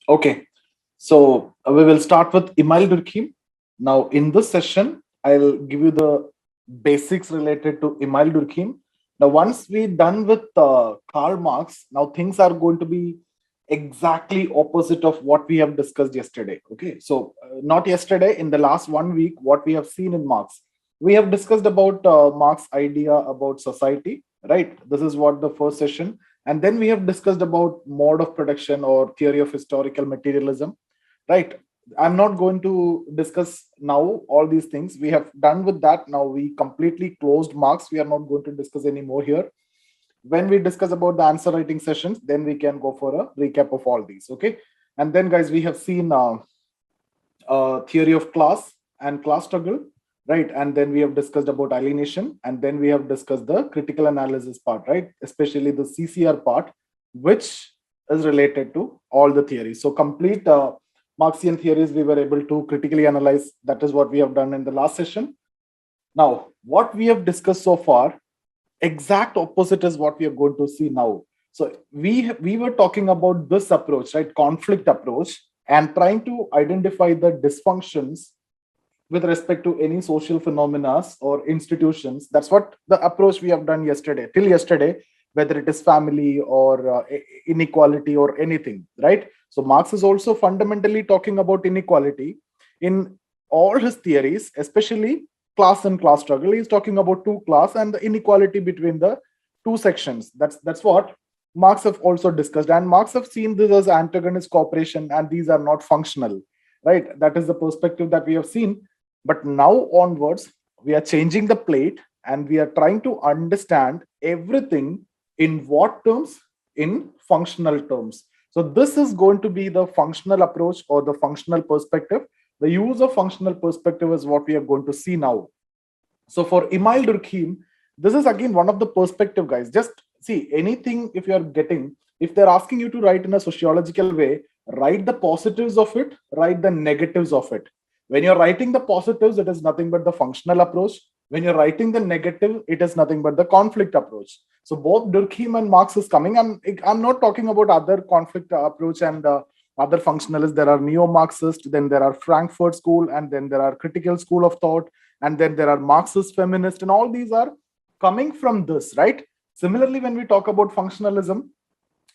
Okay, so we will start with Emile Durkheim. Now, in this session, I'll give you the basics related to Emile Durkheim. Now, once we're done with Karl Marx, now things are going to be exactly opposite of what we have discussed yesterday. Okay, so not yesterday, in the last 1 week, what we have seen in Marx, we have discussed about Marx idea about society, right? This is what the first session, and then we have discussed about mode of production or theory of historical materialism, right? I'm not going to discuss now all these things. We have done with that. Now we completely closed Marx. We are not going to discuss any more here. When we discuss about the answer writing sessions, then we can go for a recap of all these. Okay. And then, guys, we have seen theory of class and class struggle, right? And then we have discussed about alienation, and then we have discussed the critical analysis part, right? Especially the CCR part, which is related to all the theories. So complete Marxian theories we were able to critically analyze. That is what we have done in the last session. Now, what we have discussed so far, exact opposite is what we are going to see now. So we were talking about this approach, right? Conflict approach, and trying to identify the dysfunctions with respect to any social phenomena or institutions. That's what the approach we have done yesterday, till yesterday, whether it is family or inequality or anything, right? So Marx is also fundamentally talking about inequality in all his theories, especially class and class struggle. He's talking about two class and the inequality between the two sections. That's what Marx have also discussed, and Marx have seen this as antagonist cooperation, and these are not functional, right? That is the perspective that we have seen. But now onwards, we are changing the plate and we are trying to understand everything in what terms? In functional terms. So, this is going to be the functional approach or the functional perspective. The use of functional perspective is what we are going to see now. So, for Emile Durkheim, this is again one of the perspective, guys. Just see anything if you are getting, if they're asking you to write in a sociological way, write the positives of it, write the negatives of it. When you're writing the positives, it is nothing but the functional approach. When you're writing the negative, it is nothing but the conflict approach. So both Durkheim and Marx is coming. I'm not talking about other conflict approach and other functionalists. There are neo-Marxist, then there are Frankfurt School, and then there are critical school of thought, and then there are Marxist feminist, and all these are coming from this, right? Similarly, when we talk about functionalism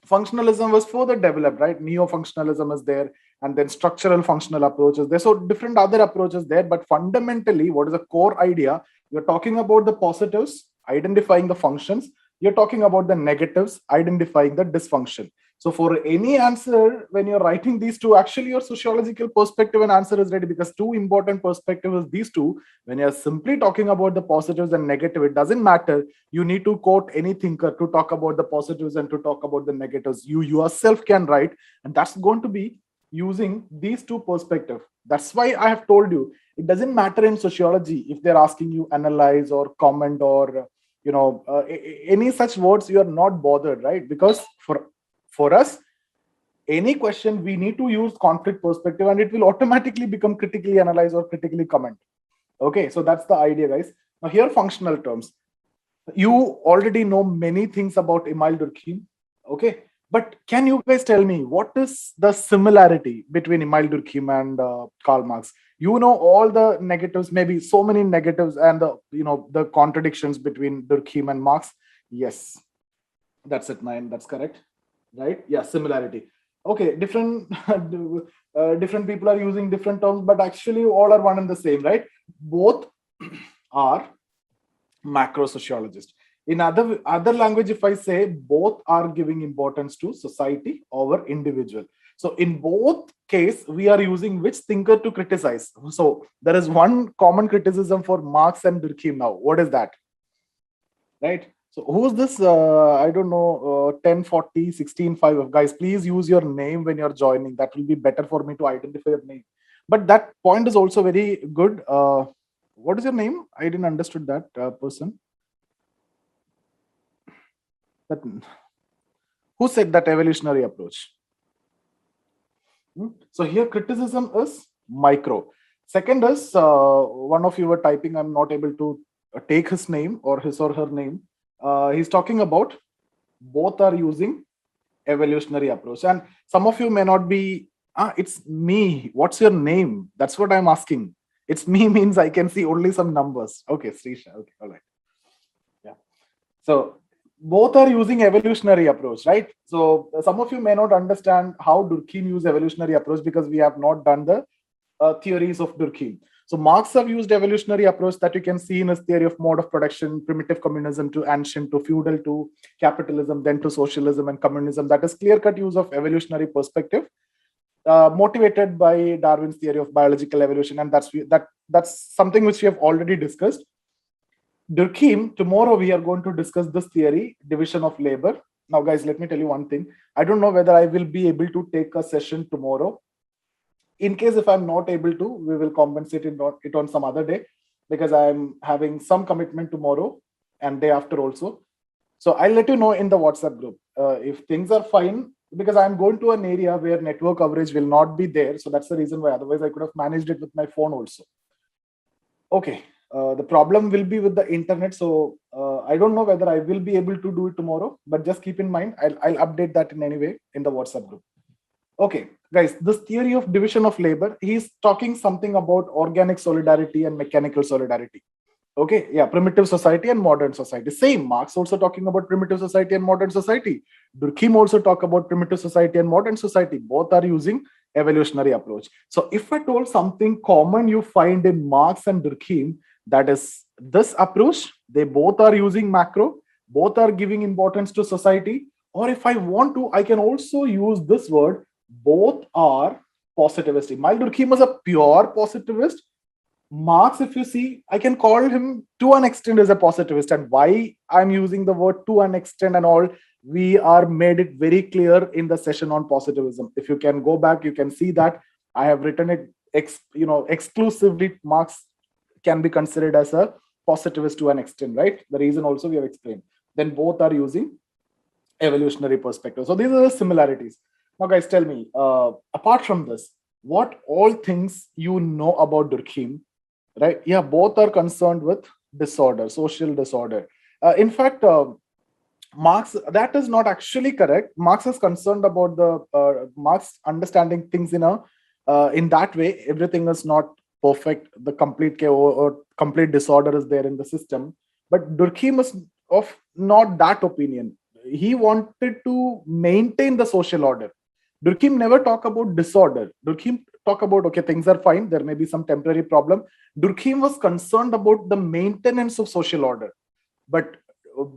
was further developed, right? Neo-functionalism is there, and then structural functional approaches there. So different other approaches there, but fundamentally, what is the core idea? You're talking about the positives, identifying the functions. You're talking about the negatives, identifying the dysfunction. So for any answer, when you're writing these two, actually your sociological perspective and answer is ready, because two important perspectives is these two. When you're simply talking about the positives and negative, it doesn't matter. You need to quote any thinker to talk about the positives and to talk about the negatives. You yourself can write, and that's going to be using these two perspectives. That's why I have told you it doesn't matter in sociology if they're asking you analyze or comment or any such words. You are not bothered, right? Because for us, any question we need to use conflict perspective, and it will automatically become critically analyze or critically comment. Okay, so that's the idea, guys. Now here, functional terms. You already know many things about Emile Durkheim. Okay, but can you guys tell me what is the similarity between Emile Durkheim and Karl Marx? You know all the negatives, maybe so many negatives, and the contradictions between Durkheim and Marx. Yes, that's it, man. That's correct, right? Yeah, similarity. Okay, different different people are using different terms, but actually all are one and the same, right? Both are macro sociologist. In other language, if I say, both are giving importance to society over individual. So in both case, we are using which thinker to criticize. So there is one common criticism for Marx and Durkheim. Now what is that, right? So who's this? I don't know, 1040 16 5. Guys, please use your name when you're joining. That will be better for me to identify your name. But that point is also very good. What is your name? I didn't understood that person. That, who said that evolutionary approach? So here criticism is micro. Second is, one of you were typing, I'm not able to take his name or his or her name. He's talking about both are using evolutionary approach, and some of you may not be It's me. What's your name? That's what I'm asking. It's me means I can see only some numbers. Okay, Srisha. Okay, all right. Yeah. So both are using evolutionary approach, right? So some of you may not understand how Durkheim used evolutionary approach because we have not done the theories of Durkheim. So Marx have used evolutionary approach that you can see in his theory of mode of production, primitive communism to ancient to feudal to capitalism, then to socialism and communism. That is clear-cut use of evolutionary perspective, motivated by Darwin's theory of biological evolution, and that's something which we have already discussed. Durkheim, tomorrow we are going to discuss this theory, division of labor. Now, guys, let me tell you one thing. I don't know whether I will be able to take a session tomorrow. In case if I'm not able to, we will compensate it on some other day because I'm having some commitment tomorrow and day after also. So I'll let you know in the WhatsApp group if things are fine, because I'm going to an area where network coverage will not be there. So that's the reason why. Otherwise, I could have managed it with my phone also. Okay. The problem will be with the internet. So I don't know whether I will be able to do it tomorrow, but just keep in mind, I'll update that in any way in the WhatsApp group. Okay, guys, this theory of division of labor, he's talking something about organic solidarity and mechanical solidarity. Okay, yeah, primitive society and modern society. Same, Marx also talking about primitive society and modern society. Durkheim also talk about primitive society and modern society. Both are using evolutionary approach. So if I told something common you find in Marx and Durkheim, that is this approach, they both are using macro, both are giving importance to society. Or if I want to, I can also use this word, both are positivist. Emile Durkheim was a pure positivist. Marx, if you see, I can call him to an extent as a positivist. And why I'm using the word to an extent and all, we are made it very clear in the session on positivism. If you can go back, you can see that I have written it exclusively. Marx can be considered as a positivist to an extent, right? The reason also we have explained. Then both are using evolutionary perspective. So these are the similarities. Now, guys, tell me, apart from this, what all things you know about Durkheim, right? Yeah, both are concerned with disorder, social disorder. In fact, Marx, that is not actually correct. Marx is concerned about the Marx understanding things in that way. Everything is not perfect. The complete chaos or complete disorder is there in the system. But Durkheim is of not that opinion. He wanted to maintain the social order. Durkheim never talk about disorder. Durkheim talk about, okay, things are fine. There may be some temporary problem. Durkheim was concerned about the maintenance of social order. But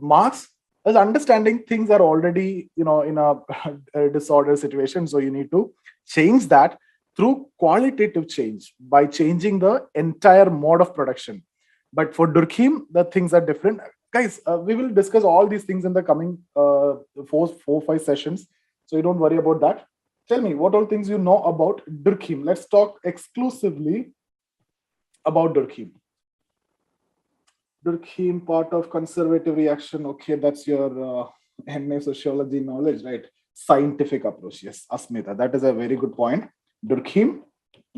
Marx is understanding things are already, in a disorder situation. So you need to change that through qualitative change by changing the entire mode of production. But for Durkheim, the things are different. Guys, we will discuss all these things in the coming 4-5 sessions. So you don't worry about that. Tell me what all things you know about Durkheim. Let's talk exclusively about Durkheim. Durkheim, part of conservative reaction. Okay, that's your MA sociology knowledge, right? Scientific approach. Yes, Asmita, that is a very good point. Durkheim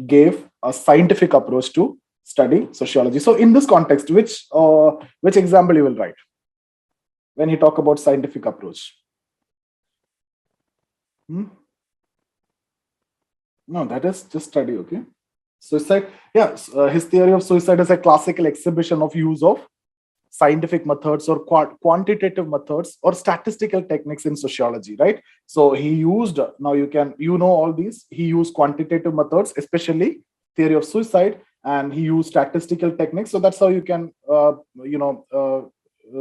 gave a scientific approach to study sociology. So in this context, which example you will write when he talk about scientific approach? No, that is just study. Okay. Suicide, yeah, his theory of suicide is a classical exhibition of use of scientific methods or quantitative methods or statistical techniques in sociology, right? So he used, now you know all these, he used quantitative methods, especially theory of suicide, and he used statistical techniques. So that's how you can,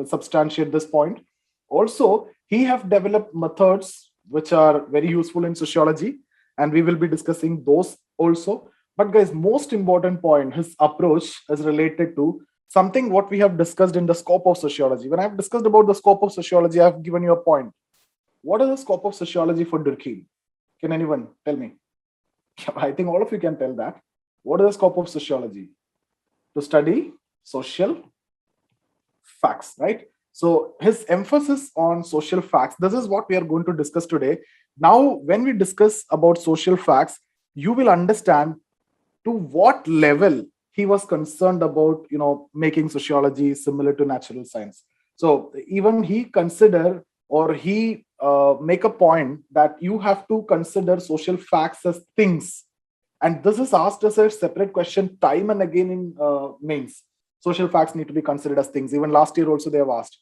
substantiate this point. Also, he have developed methods which are very useful in sociology, and we will be discussing those also. But guys, most important point, his approach is related to something what we have discussed in the scope of sociology. When I've discussed about the scope of sociology, I've given you a point. What is the scope of sociology for Durkheim? Can anyone tell me? I think all of you can tell that. What is the scope of sociology? To study social facts, right? So his emphasis on social facts, this is what we are going to discuss today. Now, when we discuss about social facts, you will understand to what level he was concerned about, making sociology similar to natural science. So even he considered, or he make a point that you have to consider social facts as things. And this is asked as a separate question time and again in mains. Social facts need to be considered as things. Even last year also they have asked.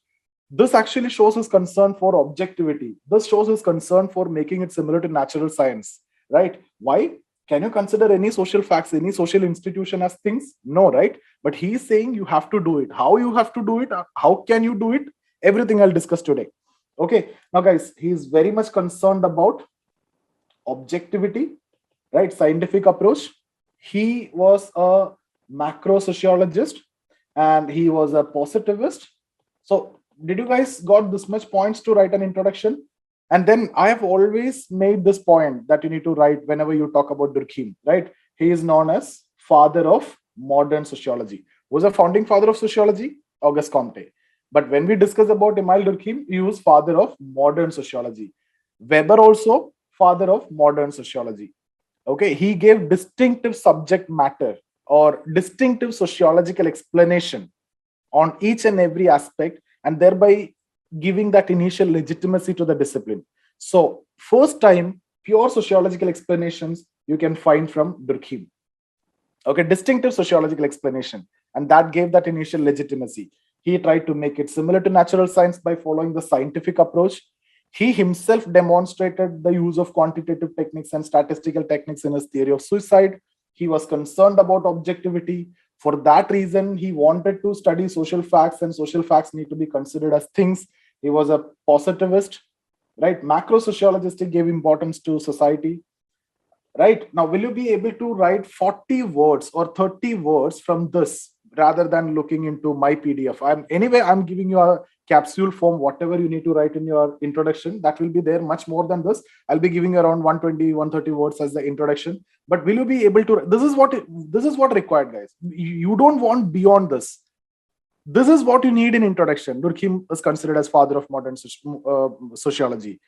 This actually shows his concern for objectivity. This shows his concern for making it similar to natural science, right? Why? Can you consider any social facts, any social institution as things? No, right? But he is saying you have to do it. How you have to do it? How can you do it? Everything I'll discuss today. Okay. Now, guys, he is very much concerned about objectivity, right? Scientific approach. He was a macro sociologist and he was a positivist. So did you guys got this much points to write an introduction? And then I have always made this point that you need to write whenever you talk about Durkheim, right? He is known as father of modern sociology. Who was a founding father of sociology? Auguste Comte. But when we discuss about Emile Durkheim, he was father of modern sociology. Weber also father of modern sociology. Okay, he gave distinctive subject matter or distinctive sociological explanation on each and every aspect, and thereby giving that initial legitimacy to the discipline. So first time pure sociological explanations you can find from Durkheim. Okay, distinctive sociological explanation, and that gave that initial legitimacy. He tried to make it similar to natural science by following the scientific approach. He himself demonstrated the use of quantitative techniques and statistical techniques in his theory of suicide. He was concerned about objectivity. For that reason, he wanted to study social facts, and social facts need to be considered as things. He was a positivist, right? Macro sociologist, he gave importance to society, right? Now, will you be able to write 40 words or 30 words from this rather than looking into my PDF? I'm giving you a capsule form, whatever you need to write in your introduction, that will be there much more than this. I'll be giving you around 120, 130 words as the introduction. But will you be able to, this is what required, guys. You don't want beyond this. This is what you need in introduction. Durkheim is considered as father of modern sociology.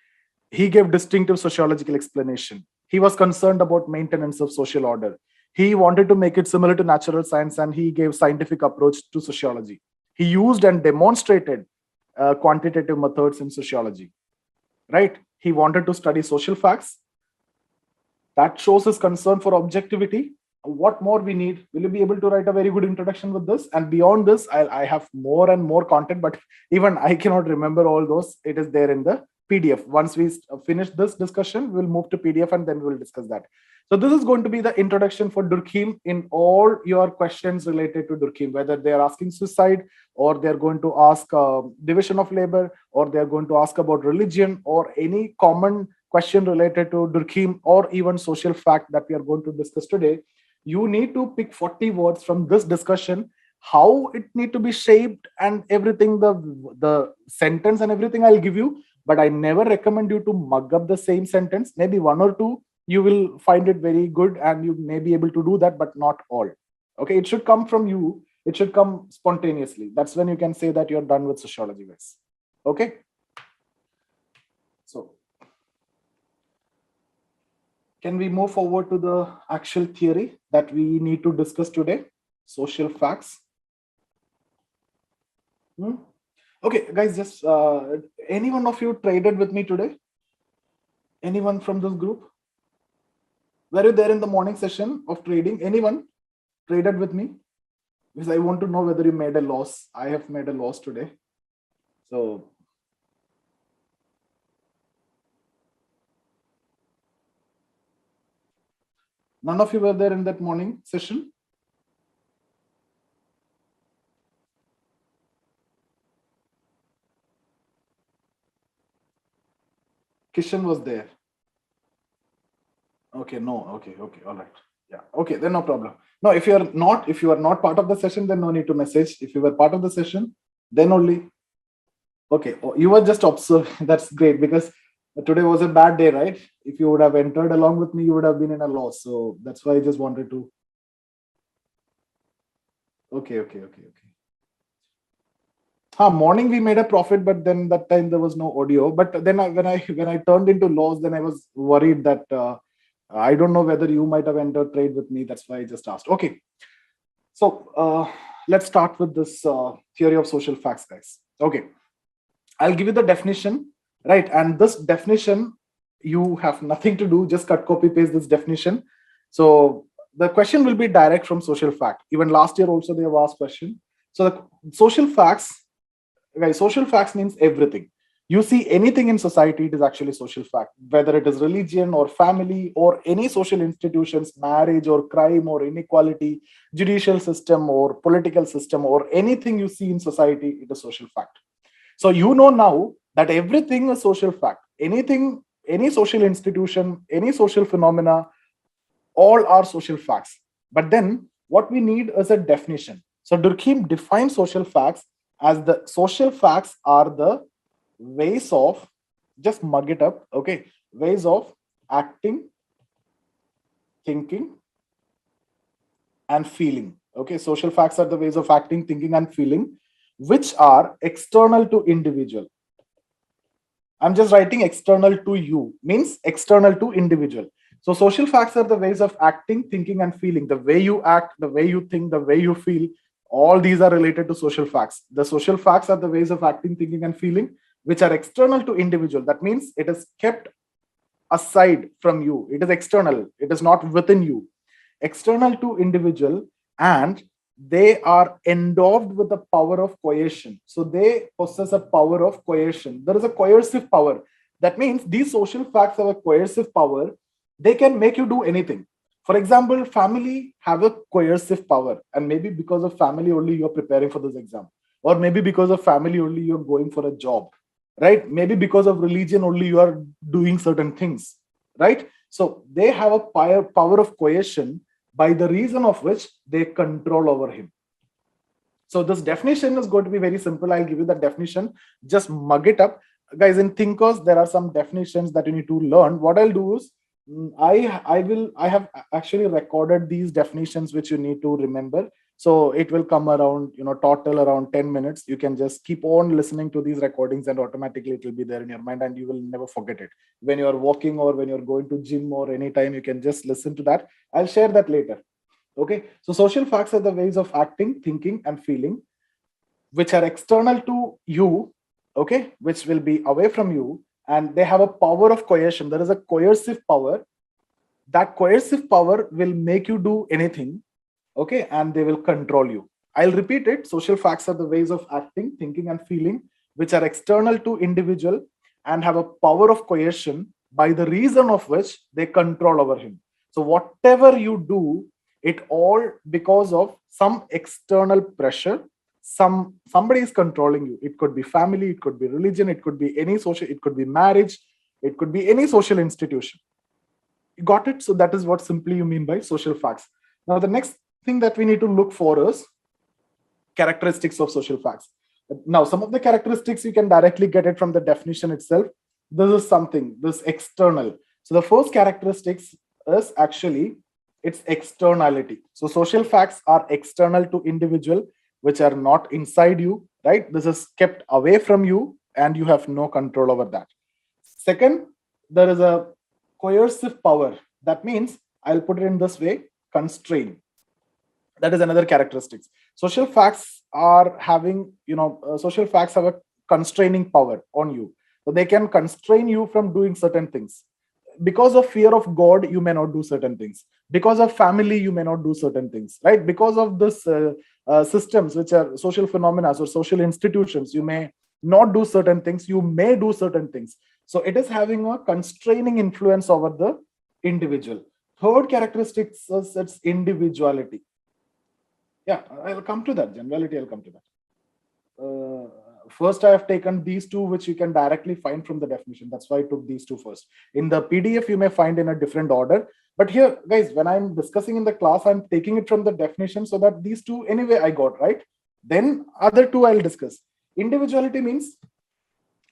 He gave distinctive sociological explanation. He was concerned about maintenance of social order. He wanted to make it similar to natural science, and he gave scientific approach to sociology. He used and demonstrated quantitative methods in sociology, right? He wanted to study social facts. That shows his concern for objectivity. What more we need? Will you be able to write a very good introduction with this? And beyond this, I have more and more content, but even I cannot remember all those. It is there in the PDF. Once we finish this discussion, we'll move to PDF and then we'll discuss that. So this is going to be the introduction for Durkheim in all your questions related to Durkheim, whether they are asking suicide or they're going to ask division of labor, or they're going to ask about religion, or any common question related to Durkheim, or even social fact that we are going to discuss today. You need to pick 40 words from this discussion, how it need to be shaped and everything, the sentence and everything I'll give you. But I never recommend you to mug up the same sentence. Maybe one or two, you will find it very good and you may be able to do that, but not all. Okay, it should come from you. It should come spontaneously. That's when you can say that you're done with sociology, guys. Okay. So can we move forward to the actual theory that we need to discuss today? Social facts. Okay, guys, just any one of you traded with me today? Anyone from this group? Were you there in the morning session of trading? Anyone traded with me? Because I want to know whether you made a loss. I have made a loss today. So none of you were there in that morning session? Kishan was there. Okay, no, okay, all right. Yeah, okay, then no problem. No, if you are not part of the session, then no need to message. If you were part of the session, then only. Okay, you were just observing. That's great, because today was a bad day, right? If you would have entered along with me, you would have been in a loss. So that's why I just wanted to. Okay. Morning we made a profit, but then that time there was no audio. But then when I turned into loss, then I was worried that I don't know whether you might have entered trade with me. That's why I just asked. Okay, so let's start with this theory of social facts, guys. Okay, I'll give you the definition. right? And this definition, you have nothing to do, just cut, copy, paste this definition. So the question will be direct from social fact. Even last year also they have asked question. So the social facts, guys, social facts means everything. You see anything in society, it is actually social fact, whether it is religion or family or any social institutions, marriage or crime or inequality, judicial system or political system, or anything you see in society, it is social fact. So you know now that everything is social fact. Anything, any social institution, any social phenomena, all are social facts. But then what we need is a definition. So Durkheim defines social facts as the social facts are the ways of, just mug it up, okay, ways of acting, thinking, and feeling. Okay, social facts are the ways of acting, thinking, and feeling which are external to individual. I'm just writing external to you, means external to individual. So social facts are the ways of acting, thinking, and feeling. The way you act, the way you think, the way you feel, all these are related to social facts. The social facts are the ways of acting, thinking, and feeling, which are external to individual. That means it is kept aside from you. It is external. It is not within you. External to individual, and they are endowed with the power of coercion. So they possess a power of coercion. There is a coercive power. That means these social facts have a coercive power. They can make you do anything. For example, family have a coercive power, and maybe because of family only you're preparing for this exam, or maybe because of family only you're going for a job, right? Maybe because of religion only you are doing certain things, right? So they have a power of coercion by the reason of which they control over him. So this definition is going to be very simple. I'll give you the definition. Just mug it up. Guys, in Thinkers, there are some definitions that you need to learn. What I'll do is I have actually recorded these definitions which you need to remember. So it will come around, total around 10 minutes. You can just keep on listening to these recordings and automatically it will be there in your mind and you will never forget it. When you're walking or when you're going to gym or anytime, you can just listen to that. I'll share that later. Okay. So social facts are the ways of acting, thinking, and feeling, which are external to you, okay, which will be away from you, and they have a power of coercion. There is a coercive power. That coercive power will make you do anything, okay, and they will control you. I'll repeat it. Social facts are the ways of acting, thinking, and feeling, which are external to individual and have a power of coercion by the reason of which they control over him. So whatever you do, it all because of some external pressure. Somebody is controlling you. It could be family, it could be religion, it could be any social, it could be marriage, it could be any social institution. You got it? So that is what simply you mean by social facts. Now the next thing that we need to look for is characteristics of social facts. Now some of the characteristics you can directly get it from the definition itself. This is something, this external. So the first characteristics is actually its externality. So social facts are external to individual, which are not inside you, right? This is kept away from you and you have no control over that. Second, there is a coercive power. That means, I'll put it in this way, constraint. That is another characteristics. Social facts are having, social facts have a constraining power on you. So they can constrain you from doing certain things. Because of fear of God, you may not do certain things. Because of family, you may not do certain things, right? Because of this systems, which are social phenomena or social institutions, you may not do certain things. You may do certain things. So it is having a constraining influence over the individual. Third characteristic is its individuality. Yeah, I'll come to that. Generality, I'll come to that. First, I have taken these two, which you can directly find from the definition. That's why I took these two first. In the PDF, you may find in a different order. But here, guys, when I'm discussing in the class, I'm taking it from the definition so that these two, anyway, I got, right? Then other two I'll discuss. Individuality means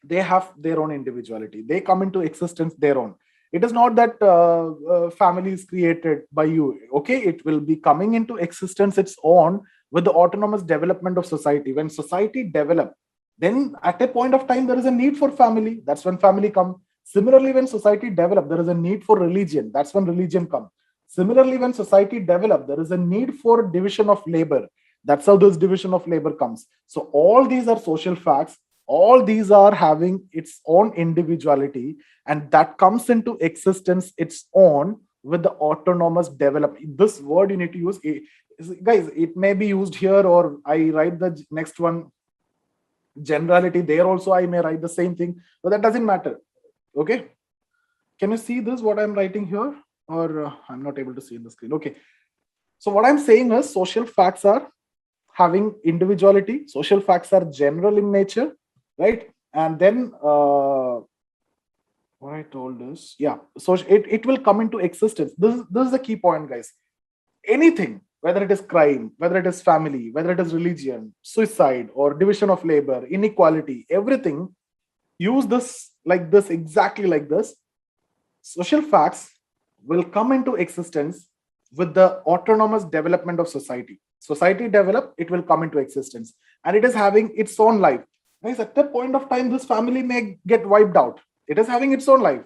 they have their own individuality. They come into existence their own. It is not that family is created by you. Okay, it will be coming into existence its own with the autonomous development of society. When society develops, then at a point of time, there is a need for family. That's when family come. Similarly, when society develops, there is a need for religion. That's when religion come. Similarly, when society develops, there is a need for division of labor. That's how this division of labor comes. So all these are social facts. All these are having its own individuality, and that comes into existence its own with the autonomous development. This word you need to use, guys, it may be used here, or I write the next one generality there also, I may write the same thing, but that doesn't matter. Okay, can you see this what I'm writing here, or I'm not able to see in the screen? Okay, so what I'm saying is social facts are having individuality, social facts are general in nature, right? And then what I told is, yeah, so it will come into existence. This is the key point, guys. Anything, whether it is crime, whether it is family, whether it is religion, suicide, or division of labor, inequality, everything, use this like this, exactly like this. Social facts will come into existence with the autonomous development of society. Society develop, it will come into existence, and it is having its own life. Guys, at that point of time, this family may get wiped out. It is having its own life.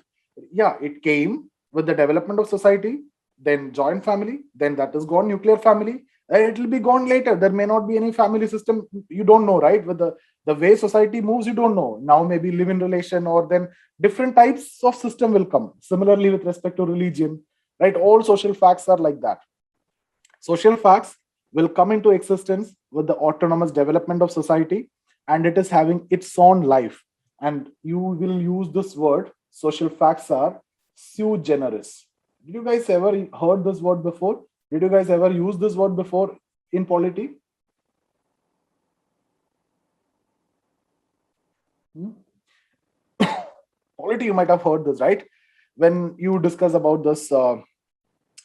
Yeah, it came with the development of society, then joint family, then that is gone, nuclear family, and it will be gone later. There may not be any family system. You don't know, right? With the way society moves, you don't know. Now maybe live in relation, or then different types of system will come. Similarly, with respect to religion, right? All social facts are like that. Social facts will come into existence with the autonomous development of society, and it is having its own life. And you will use this word, social facts are sui generis. Did you guys ever heard this word before? Did you guys ever use this word before in polity? Polity, you might have heard this, right? When you discuss about this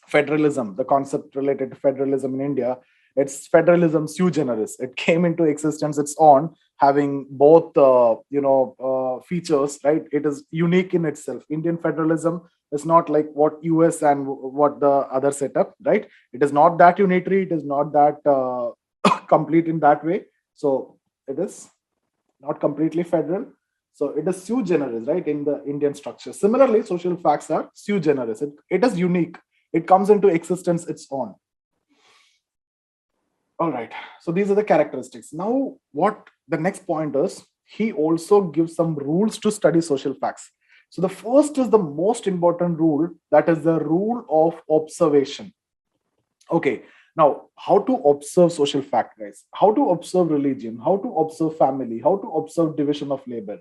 federalism, the concept related to federalism in India, it's federalism sui generis. It came into existence its own, having both features, right? It is unique in itself. Indian federalism is not like what US and what the other setup, right? It is not that unitary. It is not that complete in that way. So it is not completely federal. So it is sui generis, right, in the Indian structure. Similarly, social facts are sui generis. It is unique. It comes into existence its own. All right. So these are the characteristics. Now, what the next point is, he also gives some rules to study social facts. So the first is the most important rule, that is the rule of observation. Okay. Now, how to observe social fact, guys? How to observe religion? How to observe family? How to observe division of labor?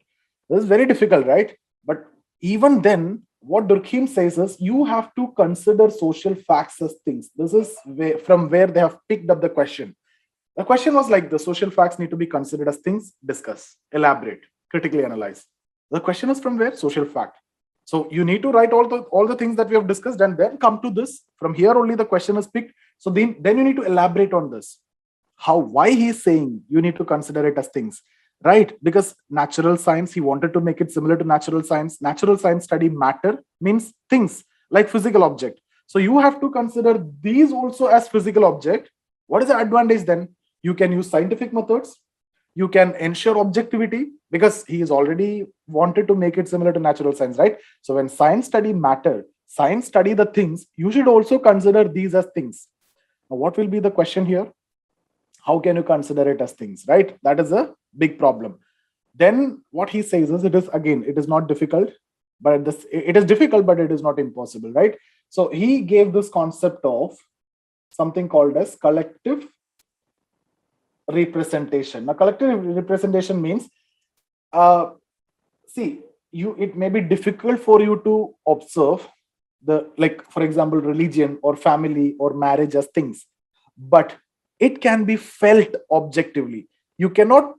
This is very difficult, right? But even then, what Durkheim says is you have to consider social facts as things. This is from where they have picked up the question. The question was like, the social facts need to be considered as things, discuss, elaborate, critically analyze. The question is from where? Social fact. So you need to write all the things that we have discussed and then come to this. From here only the question is picked. So then you need to elaborate on this. Why he's saying you need to consider it as things, right? Because natural science, he wanted to make it similar to natural science. Natural science study matter, means things like physical object. So you have to consider these also as physical object. What is the advantage then? You can use scientific methods. You can ensure objectivity, because he is already wanted to make it similar to natural science, right? So when science study matter, science study the things, you should also consider these as things. Now, what will be the question here? How can you consider it as things, right? That is a big problem. Then what he says is, it is not difficult, but it is difficult, but it is not impossible, right? So he gave this concept of something called as collective representation. Now, collective representation means, it may be difficult for you to observe for example, religion or family or marriage as things, but it can be felt objectively. You cannot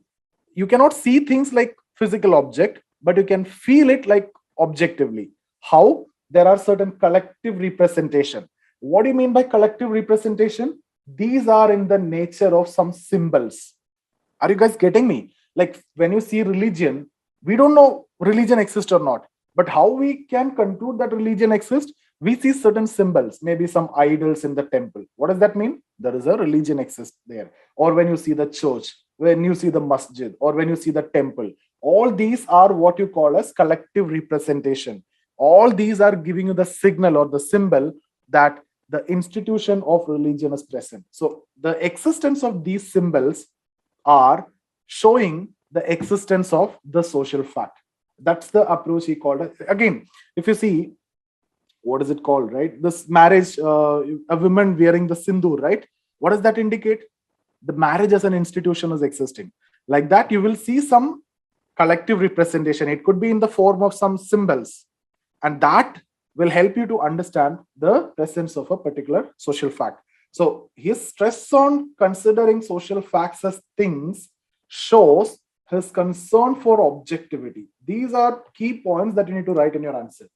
see things like physical object, but you can feel it like objectively. How? There are certain collective representation. What do you mean by collective representation? These are in the nature of some symbols. Are you guys getting me? Like when you see religion, we don't know religion exists or not, but how we can conclude that religion exists? We see certain symbols, maybe some idols in the temple. What does that mean? There is a religion exists there. Or when you see the church, when you see the masjid, or when you see the temple, all these are what you call as collective representation. All these are giving you the signal or the symbol that the institution of religion is present. So the existence of these symbols are showing the existence of the social fact. That's the approach he called it. Again, if you see, what is it called, right? This marriage, a woman wearing the sindoor, right? What does that indicate? The marriage as an institution is existing. Like that, you will see some collective representation. It could be in the form of some symbols, and that will help you to understand the presence of a particular social fact. So his stress on considering social facts as things shows his concern for objectivity. These are key points that you need to write in your answer.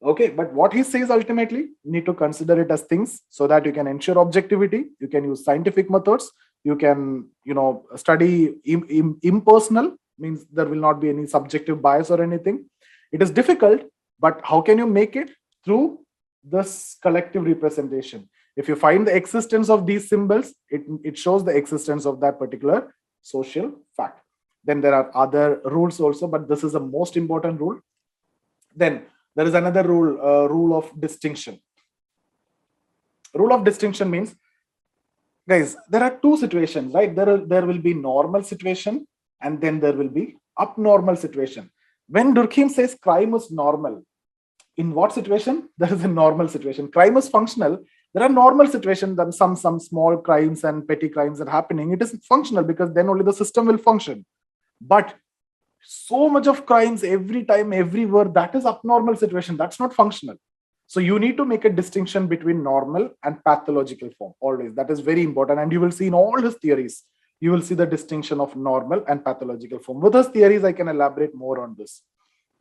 Okay, but what he says ultimately, you need to consider it as things so that you can ensure objectivity. You can use scientific methods. You can, study impersonal, means there will not be any subjective bias or anything. It is difficult, but how can you make it? Through this collective representation. If you find the existence of these symbols, it shows the existence of that particular social fact. Then there are other rules also, but this is the most important rule. Then there is another rule, rule of distinction. Rule of distinction means, guys, there are two situations, right? There will be normal situation, and then there will be abnormal situation. When Durkheim says crime is normal, in what situation? There is a normal situation. Crime is functional. There are normal situations, and some small crimes and petty crimes are happening. It is functional because then only the system will function. But so much of crimes every time, everywhere, that is abnormal situation. That's not functional. So you need to make a distinction between normal and pathological form always. That is very important. And you will see in all his theories, you will see the distinction of normal and pathological form. With his theories, I can elaborate more on this.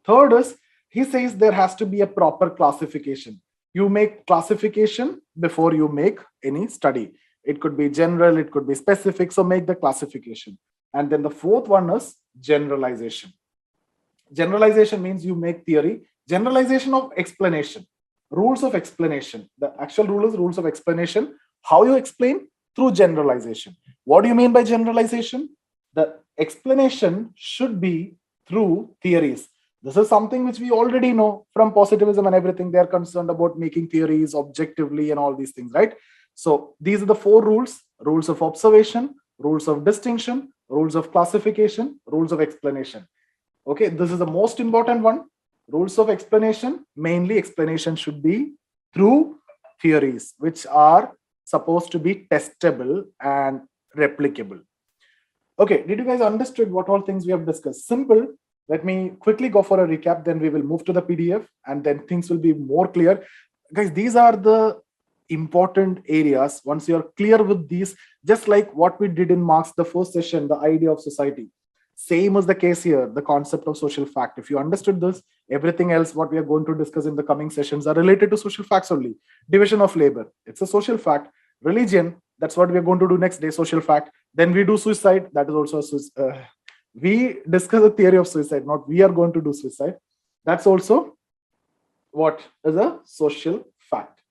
Third is, he says there has to be a proper classification. You make classification before you make any study. It could be general, it could be specific. So make the classification. And then the fourth one is generalization. Generalization means you make theory. Generalization of explanation. Rules of explanation. The actual rule is rules of explanation. How you explain? Through generalization. What do you mean by generalization? The explanation should be through theories. This is something which we already know from positivism and everything. They are concerned about making theories objectively and all these things, right? So these are the four rules: rules of observation, rules of distinction, rules of classification, rules of explanation. Okay, this is the most important one. Rules of explanation, mainly explanation should be through theories, which are supposed to be testable and replicable. Okay, did you guys understood what all things we have discussed? Simple. Let me quickly go for a recap, then we will move to the PDF, and then things will be more clear. Guys, these are the important areas. Once you're clear with these, just like what we did in Marx, the first session, the idea of society, same is the case here, the concept of social fact. If you understood this, everything else what we are going to discuss in the coming sessions are related to social facts only. Division of labor, it's a social fact. Religion, that's what we are going to do next day, social fact. Then we do suicide, that is also we discuss the theory of suicide, not we are going to do suicide. That's also what is a social fact.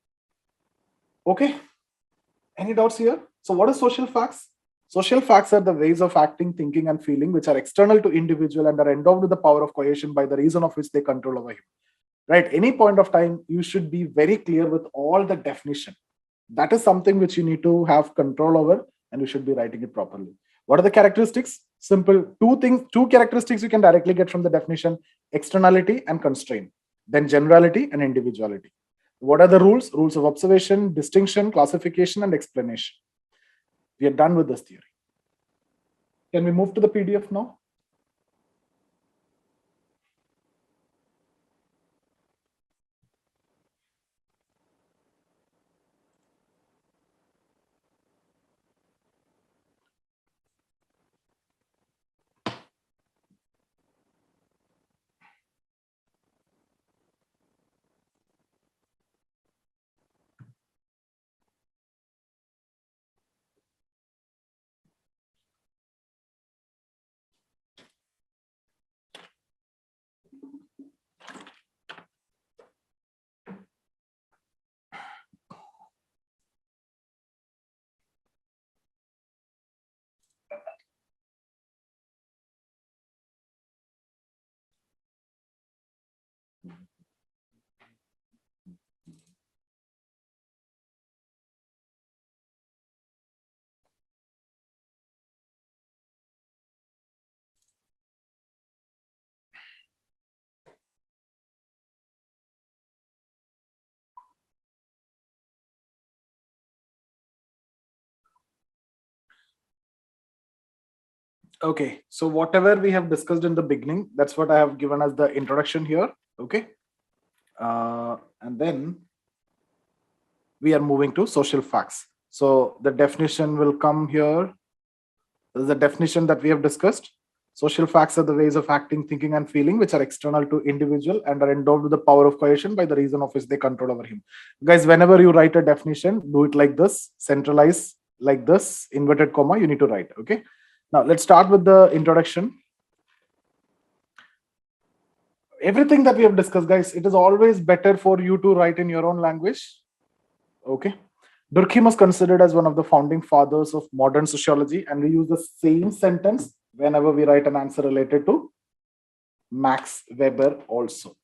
Okay, any doubts here? So what is social facts? Social facts are the ways of acting, thinking, and feeling which are external to individual and are endowed with the power of coercion by the reason of which they control over him. Right? Any point of time, you should be very clear with all the definition. That is something which you need to have control over, and you should be writing it properly. What are the characteristics? Simple. Two characteristics you can directly get from the definition: externality and constraint. Then generality and individuality. What are the rules? Rules of observation, distinction, classification, and explanation. We are done with this theory. Can we move to the PDF now? Okay, so whatever we have discussed in the beginning, that's what I have given as the introduction here. Okay, and then we are moving to social facts. So the definition will come here. This is the definition that we have discussed. Social facts are the ways of acting, thinking, and feeling which are external to individual and are endowed with the power of coercion by the reason of which they control over him. Guys, whenever you write a definition, do it like this, centralize like this, inverted comma, you need to write. Okay. Now let's start with the introduction. Everything that we have discussed, guys, it is always better for you to write in your own language. Okay. Durkheim was considered as one of the founding fathers of modern sociology, and we use the same sentence whenever we write an answer related to Max Weber also.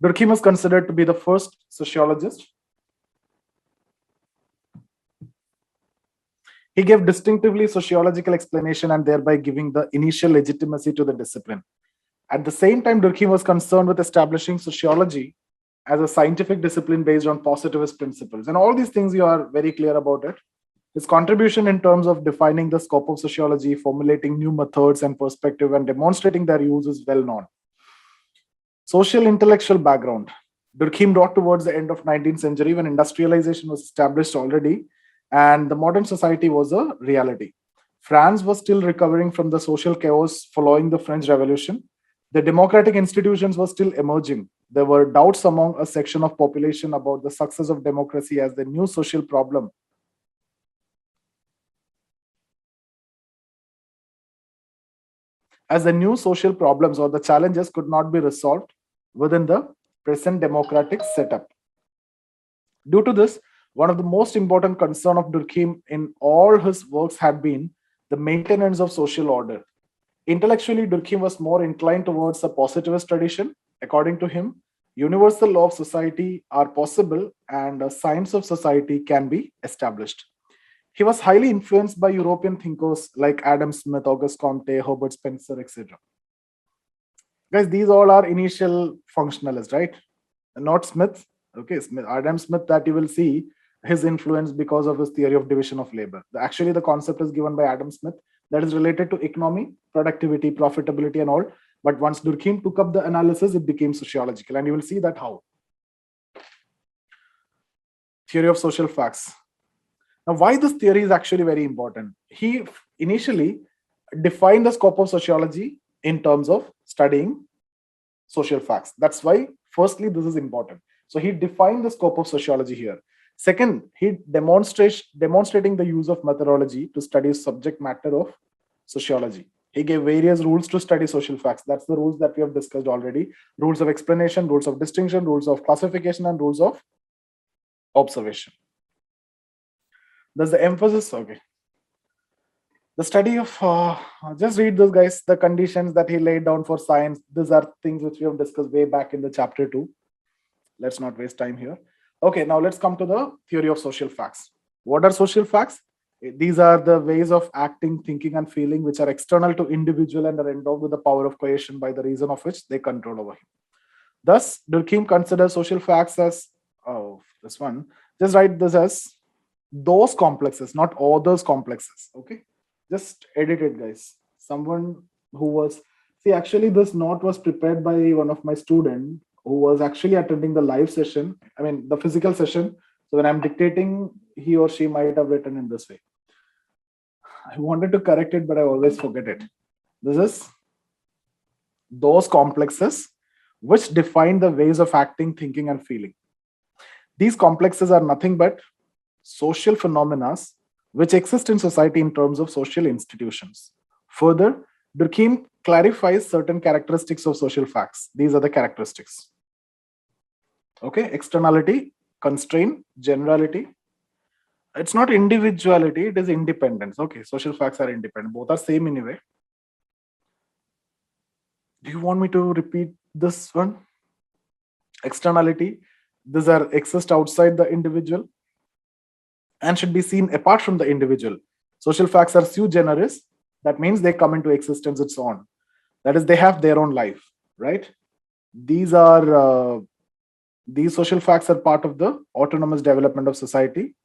Durkheim was considered to be the first sociologist. He gave distinctively sociological explanation and thereby giving the initial legitimacy to the discipline. At the same time, Durkheim was concerned with establishing sociology as a scientific discipline based on positivist principles. And all these things, you are very clear about it. His contribution in terms of defining the scope of sociology, formulating new methods and perspective, and demonstrating their use is well known. Social intellectual background. Durkheim wrote towards the end of 19th century when industrialization was established already and the modern society was a reality. France was still recovering from the social chaos following the French Revolution. The democratic institutions were still emerging. There were doubts among a section of population about the success of democracy as the new social problem. As the new social problems or the challenges could not be resolved within the present democratic setup. Due to this, one of the most important concerns of Durkheim in all his works had been the maintenance of social order. Intellectually, Durkheim was more inclined towards the positivist tradition. According to him, universal law of society are possible and a science of society can be established. He was highly influenced by European thinkers like Adam Smith, Auguste Comte, Herbert Spencer, etc. Guys, these all are initial functionalists, right? Not Smith. Okay, Smith, Adam Smith, that you will see his influence because of his theory of division of labor. Actually, the concept is given by Adam Smith that is related to economy, productivity, profitability, and all. But once Durkheim took up the analysis, it became sociological, and you will see that how. Theory of social facts. Now, why this theory is actually very important? He initially defined the scope of sociology in terms of studying social facts. That's why, firstly, this is important. So he defined the scope of sociology here. Second, he demonstrating the use of methodology to study subject matter of sociology. He gave various rules to study social facts. That's the rules that we have discussed already. Rules of explanation, rules of distinction, rules of classification, and rules of observation. There's the emphasis, okay. The study of, just read this, guys, the conditions that he laid down for science. These are things which we have discussed way back in the chapter 2. Let's not waste time here. Okay, now let's come to the theory of social facts. What are social facts? These are the ways of acting, thinking, and feeling which are external to individual and are endowed with the power of coercion by the reason of which they control over him. Thus, Durkheim considers social facts as, this one, just write this as those complexes, not all those complexes. Okay, just edit it, guys. Someone who was, see, actually this note was prepared by one of my students who was actually attending the live session, I mean the physical session. So when I'm dictating, he or she might have written in this way. I wanted to correct it, but I always forget it. This is those complexes which define the ways of acting, thinking, and feeling. These complexes are nothing but social phenomena which exist in society in terms of social institutions. Further, Durkheim clarifies certain characteristics of social facts. These are the characteristics. Okay, externality, constraint, generality. It's not individuality, it is independence. Okay, social facts are independent. Both are same anyway. Do you want me to repeat this one? Externality, these are exist outside the individual and should be seen apart from the individual. Social facts are sui generis. That means they come into existence its own. That is, they have their own life, right? These social facts are part of the autonomous development of society,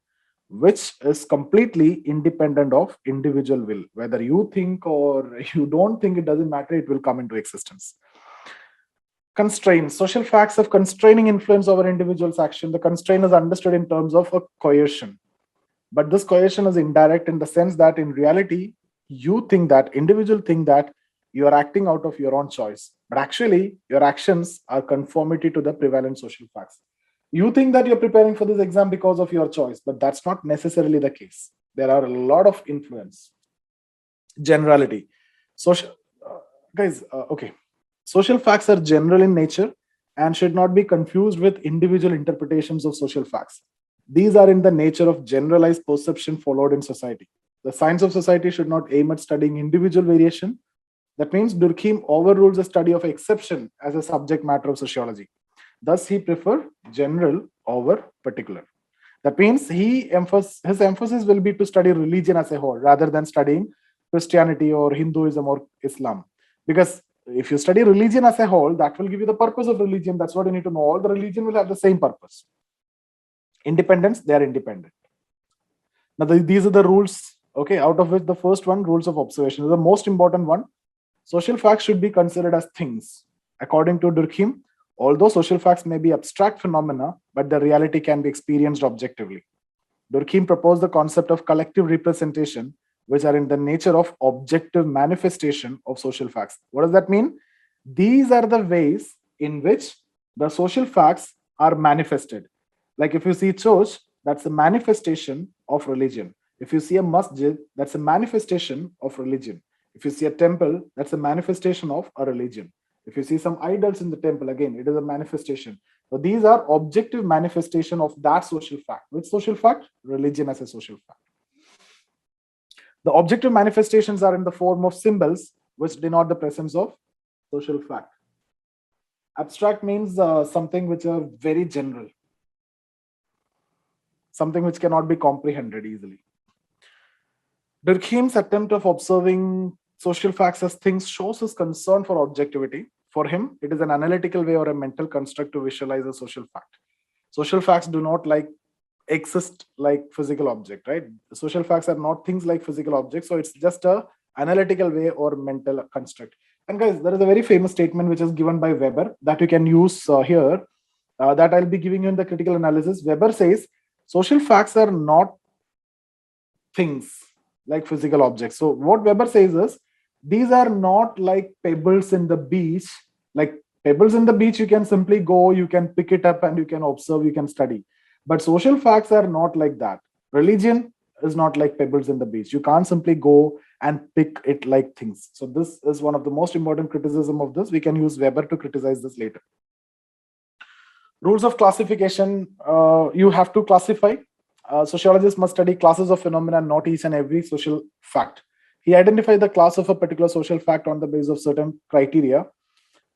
which is completely independent of individual will. Whether you think or you don't think, it doesn't matter, it will come into existence. Constraints. Social facts have constraining influence over individuals' action. The constraint is understood in terms of a coercion. But this coercion is indirect in the sense that in reality, you think that, individual think that you are acting out of your own choice. But actually, your actions are conformity to the prevalent social facts. You think that you're preparing for this exam because of your choice, but that's not necessarily the case. There are a lot of influence. Generality. Social okay. Social facts are general in nature and should not be confused with individual interpretations of social facts. These are in the nature of generalized perception followed in society. The science of society should not aim at studying individual variation. That means Durkheim overrules the study of exception as a subject matter of sociology. Thus, he prefers general over particular. That means his emphasis will be to study religion as a whole rather than studying Christianity or Hinduism or Islam. Because if you study religion as a whole, that will give you the purpose of religion. That's what you need to know. All the religion will have the same purpose. Independence, they are independent. Now, these are the rules, okay, out of which the first one, rules of observation, is the most important one. Social facts should be considered as things. According to Durkheim, although social facts may be abstract phenomena, but the reality can be experienced objectively. Durkheim proposed the concept of collective representation, which are in the nature of objective manifestation of social facts. What does that mean? These are the ways in which the social facts are manifested. Like if you see church, that's a manifestation of religion. If you see a masjid, that's a manifestation of religion. If you see a temple, that's a manifestation of a religion. If you see some idols in the temple, again, it is a manifestation. So these are objective manifestation of that social fact. Which social fact? Religion as a social fact. The objective manifestations are in the form of symbols, which denote the presence of social fact. Abstract means something which are very general, something which cannot be comprehended easily. Durkheim's attempt of observing social facts as things shows his concern for objectivity. For him, it is an analytical way or a mental construct to visualize a social fact. Social facts do not exist like physical object, right? Social facts are not things like physical objects, so it's just a analytical way or mental construct. And guys, there is a very famous statement which is given by Weber that you can use here, that I'll be giving you in the critical analysis. Weber says social facts are not things like physical objects. So what Weber says is, these are not like pebbles in the beach. Like pebbles in the beach, you can simply go, you can pick it up and you can observe, you can study. But social facts are not like that. Religion is not like pebbles in the beach. You can't simply go and pick it like things. So this is one of the most important criticism of this. We can use Weber to criticize this later. Rules of classification, you have to classify. Sociologists must study classes of phenomena, not each and every social fact. He identified the class of a particular social fact on the basis of certain criteria.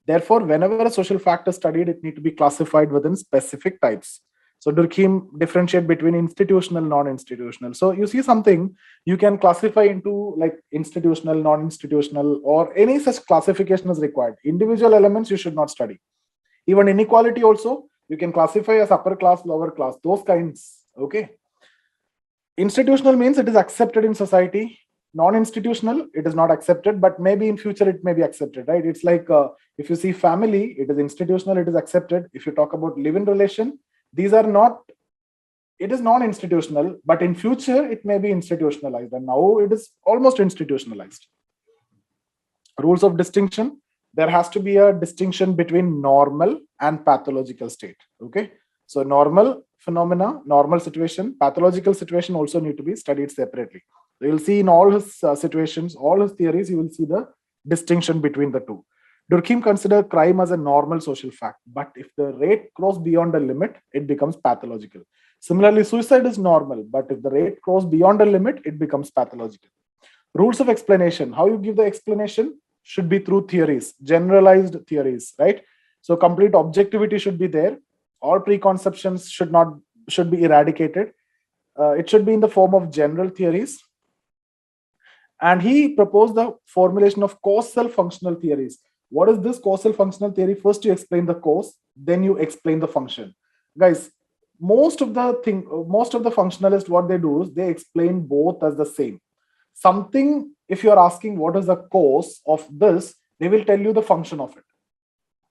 Therefore, whenever a social fact is studied, it needs to be classified within specific types. So Durkheim differentiate between institutional, non-institutional. So you see something, you can classify into like institutional, non-institutional, or any such classification is required. Individual elements you should not study. Even inequality also, you can classify as upper class, lower class, those kinds, okay? Institutional means it is accepted in society. Non-institutional, it is not accepted, but maybe in future it may be accepted, right? It's like if you see family, it is institutional, it is accepted. If you talk about live-in relation, these are not, it is non-institutional, but in future it may be institutionalized, and now it is almost institutionalized. Rules of distinction, there has to be a distinction between normal and pathological state, okay? So normal phenomena, normal situation, pathological situation also need to be studied separately. So you'll see in all his situations, all his theories, you will see the distinction between the two. Durkheim considered crime as a normal social fact, but if the rate crosses beyond a limit, it becomes pathological. Similarly, suicide is normal, but if the rate crosses beyond a limit, it becomes pathological. Rules of explanation, how you give the explanation should be through theories, generalized theories, right? So complete objectivity should be there. All preconceptions should be eradicated. It should be in the form of general theories. And he proposed the formulation of causal functional theories. What is this causal functional theory? First, you explain the cause, then you explain the function. Guys, most of the functionalists, what they do is they explain both as the same. Something, if you're asking what is the cause of this, they will tell you the function of it,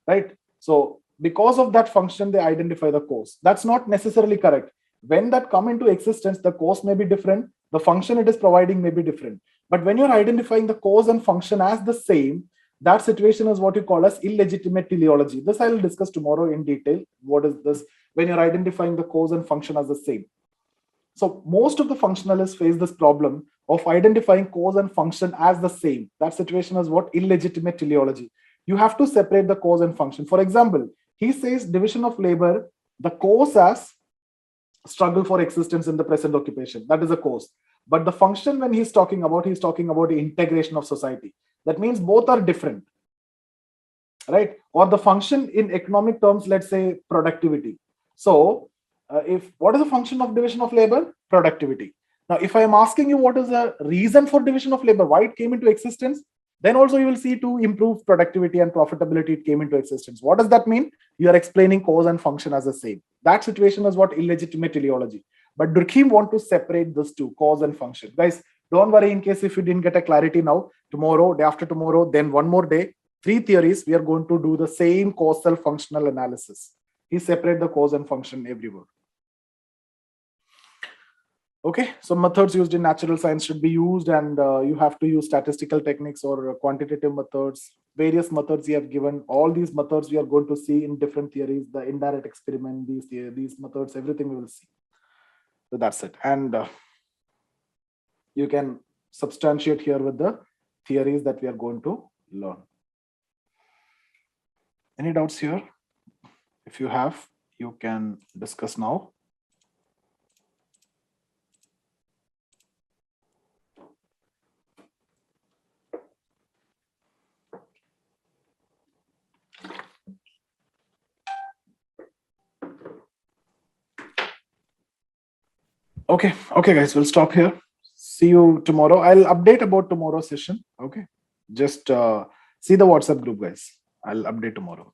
right? So because of that function, they identify the cause. That's not necessarily correct. When that come into existence, the cause may be different, the function it is providing may be different. But when you're identifying the cause and function as the same, that situation is what you call as illegitimate teleology. This I will discuss tomorrow in detail. What is this? When you're identifying the cause and function as the same. So most of the functionalists face this problem of identifying cause and function as the same. That situation is what illegitimate teleology. You have to separate the cause and function. For example, he says division of labor, the cause as struggle for existence in the present occupation. That is a cause. But the function, when he's talking about the integration of society. That means both are different, right? Or the function in economic terms, let's say productivity. So if what is the function of division of labor? Productivity. Now, if I am asking you what is the reason for division of labor, why it came into existence, then also you will see to improve productivity and profitability, it came into existence. What does that mean? You are explaining cause and function as the same. That situation is what illegitimate teleology. But Durkheim want to separate these two, cause and function. Guys, don't worry in case if you didn't get a clarity now, tomorrow, day after tomorrow, then one more day, 3 theories, we are going to do the same causal functional analysis. He separate the cause and function everywhere. Okay, so methods used in natural science should be used, and you have to use statistical techniques or quantitative methods. Various methods he have given. All these methods we are going to see in different theories, the indirect experiment, these methods, everything we will see. So that's it. And you can substantiate here with the theories that we are going to learn. Any doubts here? If you have, you can discuss now. Okay, guys, we'll stop here. See you tomorrow. I'll update about tomorrow's session. Okay, just see the WhatsApp group, guys. I'll update tomorrow.